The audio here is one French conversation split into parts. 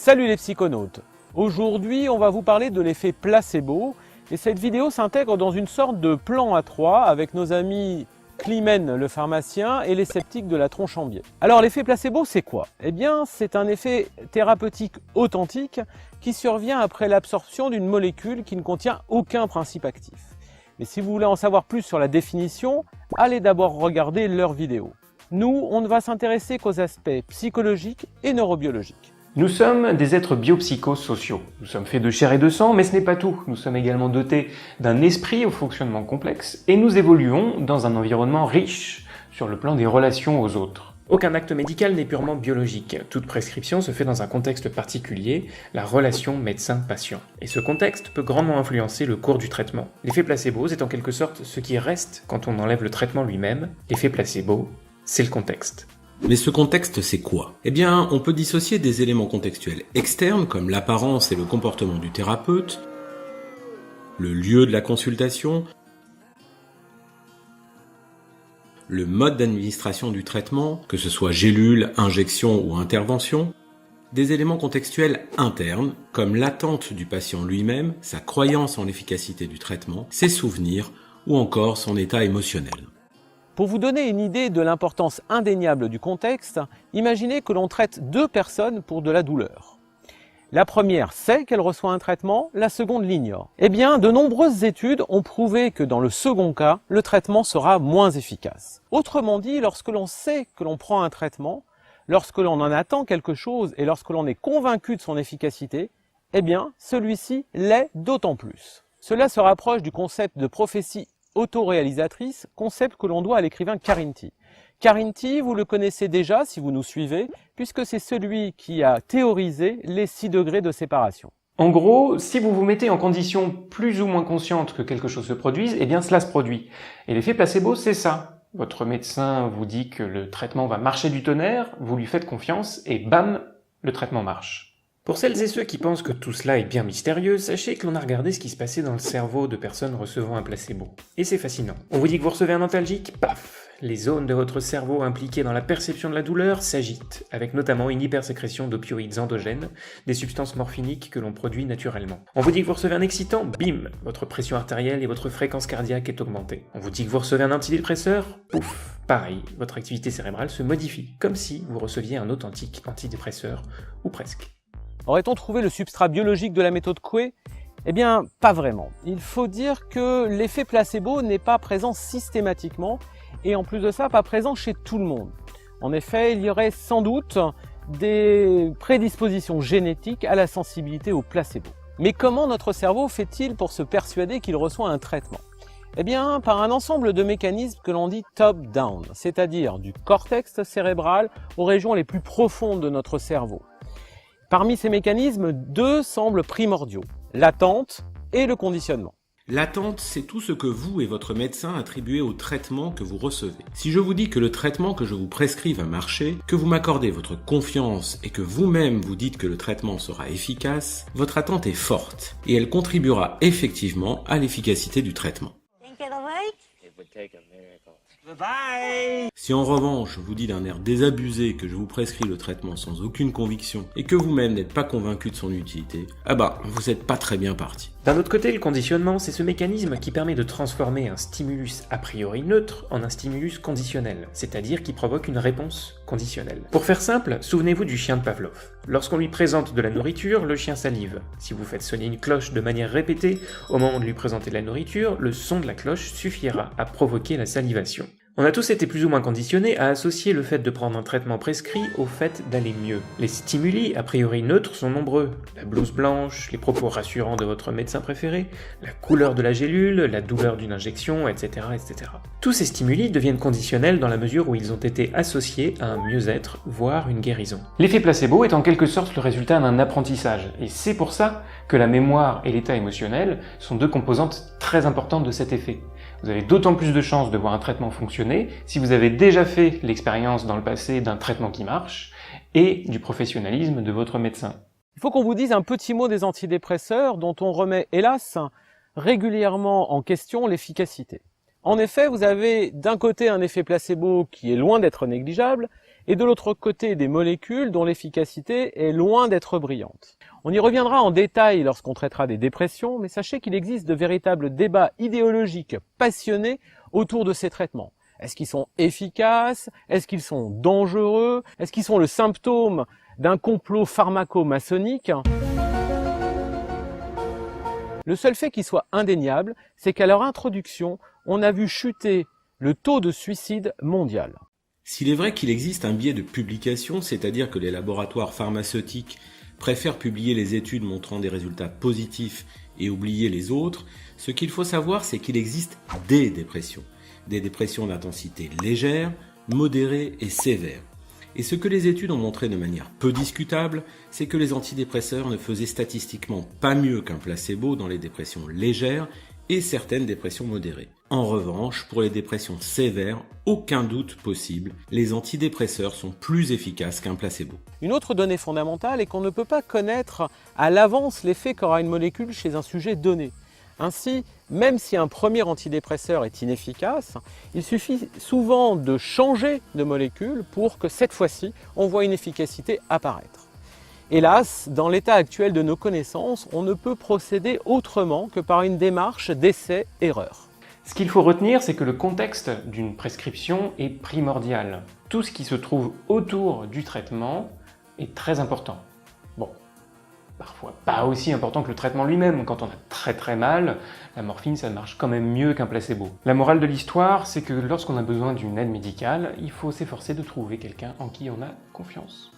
Salut les psychonautes! Aujourd'hui, on va vous parler de l'effet placebo et cette vidéo s'intègre dans une sorte de plan à 3 avec nos amis Climène le pharmacien et les sceptiques de la tronche en biais. Alors l'effet placebo, c'est quoi? Eh bien, c'est un effet thérapeutique authentique qui survient après l'absorption d'une molécule qui ne contient aucun principe actif. Mais si vous voulez en savoir plus sur la définition, allez d'abord regarder leur vidéo. Nous, on ne va s'intéresser qu'aux aspects psychologiques et neurobiologiques. Nous sommes des êtres biopsychosociaux. Nous sommes faits de chair et de sang, mais ce n'est pas tout. Nous sommes également dotés d'un esprit au fonctionnement complexe et nous évoluons dans un environnement riche sur le plan des relations aux autres. Aucun acte médical n'est purement biologique. Toute prescription se fait dans un contexte particulier, la relation médecin-patient. Et ce contexte peut grandement influencer le cours du traitement. L'effet placebo, c'est en quelque sorte ce qui reste quand on enlève le traitement lui-même. L'effet placebo, c'est le contexte. Mais ce contexte, c'est quoi? Eh bien, on peut dissocier des éléments contextuels externes, comme l'apparence et le comportement du thérapeute, le lieu de la consultation, le mode d'administration du traitement, que ce soit gélule, injection ou intervention, des éléments contextuels internes, comme l'attente du patient lui-même, sa croyance en l'efficacité du traitement, ses souvenirs ou encore son état émotionnel. Pour vous donner une idée de l'importance indéniable du contexte, imaginez que l'on traite deux personnes pour de la douleur. La première sait qu'elle reçoit un traitement, la seconde l'ignore. Eh bien, de nombreuses études ont prouvé que dans le second cas, le traitement sera moins efficace. Autrement dit, lorsque l'on sait que l'on prend un traitement, lorsque l'on en attend quelque chose et lorsque l'on est convaincu de son efficacité, eh bien, celui-ci l'est d'autant plus. Cela se rapproche du concept de prophétie autoréalisatrice, concept que l'on doit à l'écrivain Carinti. Carinti, vous le connaissez déjà si vous nous suivez, puisque c'est celui qui a théorisé les 6 degrés de séparation. En gros, si vous vous mettez en condition plus ou moins consciente que quelque chose se produise, eh bien cela se produit. Et l'effet placebo, c'est ça. Votre médecin vous dit que le traitement va marcher du tonnerre, vous lui faites confiance et bam, le traitement marche. Pour celles et ceux qui pensent que tout cela est bien mystérieux, sachez que l'on a regardé ce qui se passait dans le cerveau de personnes recevant un placebo. Et c'est fascinant. On vous dit que vous recevez un antalgique, paf! Les zones de votre cerveau impliquées dans la perception de la douleur s'agitent, avec notamment une hypersécrétion d'opioïdes endogènes, des substances morphiniques que l'on produit naturellement. On vous dit que vous recevez un excitant, bim! Votre pression artérielle et votre fréquence cardiaque est augmentée. On vous dit que vous recevez un antidépresseur, pouf! Pareil, votre activité cérébrale se modifie, comme si vous receviez un authentique antidépresseur, ou presque. Aurait-on trouvé le substrat biologique de la méthode Coué? Eh bien, pas vraiment. Il faut dire que l'effet placebo n'est pas présent systématiquement et en plus de ça, pas présent chez tout le monde. En effet, il y aurait sans doute des prédispositions génétiques à la sensibilité au placebo. Mais comment notre cerveau fait-il pour se persuader qu'il reçoit un traitement? Eh bien, par un ensemble de mécanismes que l'on dit top-down, c'est-à-dire du cortex cérébral aux régions les plus profondes de notre cerveau. Parmi ces mécanismes, 2 semblent primordiaux, l'attente et le conditionnement. L'attente, c'est tout ce que vous et votre médecin attribuez au traitement que vous recevez. Si je vous dis que le traitement que je vous prescris va marcher, que vous m'accordez votre confiance et que vous-même vous dites que le traitement sera efficace, votre attente est forte et elle contribuera effectivement à l'efficacité du traitement. Si en revanche je vous dis d'un air désabusé que je vous prescris le traitement sans aucune conviction et que vous-même n'êtes pas convaincu de son utilité, vous n'êtes pas très bien parti. D'un autre côté, le conditionnement, c'est ce mécanisme qui permet de transformer un stimulus a priori neutre en un stimulus conditionnel, c'est-à-dire qui provoque une réponse conditionnelle. Pour faire simple, souvenez-vous du chien de Pavlov. Lorsqu'on lui présente de la nourriture, le chien salive. Si vous faites sonner une cloche de manière répétée, au moment de lui présenter de la nourriture, le son de la cloche suffira à provoquer la salivation. On a tous été plus ou moins conditionnés à associer le fait de prendre un traitement prescrit au fait d'aller mieux. Les stimuli a priori neutres sont nombreux. La blouse blanche, les propos rassurants de votre médecin préféré, la couleur de la gélule, la douleur d'une injection, etc., etc. Tous ces stimuli deviennent conditionnels dans la mesure où ils ont été associés à un mieux-être, voire une guérison. L'effet placebo est en quelque sorte le résultat d'un apprentissage, et c'est pour ça que la mémoire et l'état émotionnel sont 2 composantes très importantes de cet effet. Vous avez d'autant plus de chances de voir un traitement fonctionner si vous avez déjà fait l'expérience dans le passé d'un traitement qui marche et du professionnalisme de votre médecin. Il faut qu'on vous dise un petit mot des antidépresseurs dont on remet, hélas, régulièrement en question l'efficacité. En effet, vous avez d'un côté un effet placebo qui est loin d'être négligeable et de l'autre côté des molécules dont l'efficacité est loin d'être brillante. On y reviendra en détail lorsqu'on traitera des dépressions, mais sachez qu'il existe de véritables débats idéologiques passionnés autour de ces traitements. Est-ce qu'ils sont efficaces? Est-ce qu'ils sont dangereux? Est-ce qu'ils sont le symptôme d'un complot pharmaco-maçonnique? Le seul fait qui soit indéniable, c'est qu'à leur introduction, on a vu chuter le taux de suicide mondial. S'il est vrai qu'il existe un biais de publication, c'est-à-dire que les laboratoires pharmaceutiques préfèrent publier les études montrant des résultats positifs et oublier les autres, ce qu'il faut savoir, c'est qu'il existe des dépressions d'intensité légère, modérée et sévère. Et ce que les études ont montré de manière peu discutable, c'est que les antidépresseurs ne faisaient statistiquement pas mieux qu'un placebo dans les dépressions légères et certaines dépressions modérées. En revanche, pour les dépressions sévères, aucun doute possible, les antidépresseurs sont plus efficaces qu'un placebo. Une autre donnée fondamentale est qu'on ne peut pas connaître à l'avance l'effet qu'aura une molécule chez un sujet donné. Ainsi, même si un premier antidépresseur est inefficace, il suffit souvent de changer de molécule pour que cette fois-ci, on voit une efficacité apparaître. Hélas, dans l'état actuel de nos connaissances, on ne peut procéder autrement que par une démarche d'essai-erreur. Ce qu'il faut retenir, c'est que le contexte d'une prescription est primordial. Tout ce qui se trouve autour du traitement est très important. Bon, parfois pas aussi important que le traitement lui-même. Quand on a très mal, la morphine ça marche quand même mieux qu'un placebo. La morale de l'histoire, c'est que lorsqu'on a besoin d'une aide médicale, il faut s'efforcer de trouver quelqu'un en qui on a confiance.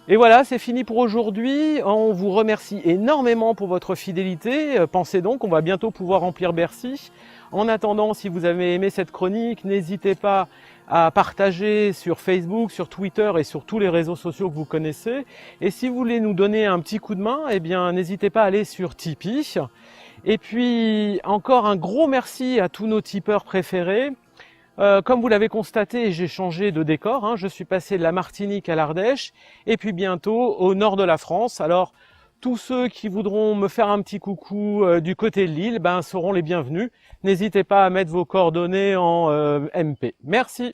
Et voilà, c'est fini pour aujourd'hui. On vous remercie énormément pour votre fidélité. Pensez donc, on va bientôt pouvoir remplir Bercy. En attendant, si vous avez aimé cette chronique, n'hésitez pas à partager sur Facebook, sur Twitter et sur tous les réseaux sociaux que vous connaissez. Et si vous voulez nous donner un petit coup de main, eh bien, n'hésitez pas à aller sur Tipeee. Et puis, encore un gros merci à tous nos tipeurs préférés. Comme vous l'avez constaté, j'ai changé de décor, je suis passé de la Martinique à l'Ardèche et puis bientôt au nord de la France. Alors tous ceux qui voudront me faire un petit coucou du côté de l'île seront les bienvenus. N'hésitez pas à mettre vos coordonnées en MP. Merci.